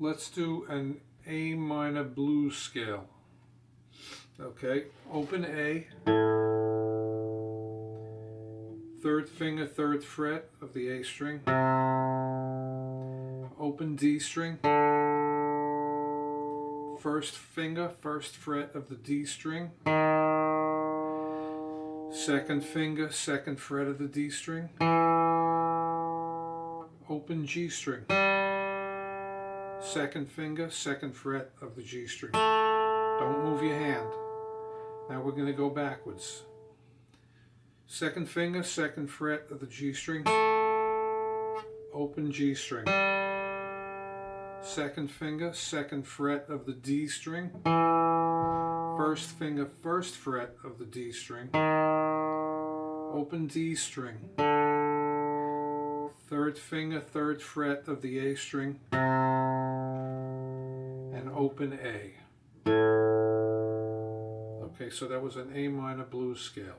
let's do an A minor blues scale. Okay, open A, third finger, third fret of the A string, open D string, first finger, first fret of the D string, second finger, second fret of the D string, open G string, second finger, second fret of the G string. Don't move your hand. Now we're going to go backwards. Second finger, second fret of the G string, open G string. Second finger, second fret of the D string, first finger, first fret of the D string, open D string. Third finger, third fret of the A string, and open A. Okay, so that was an A minor blues scale.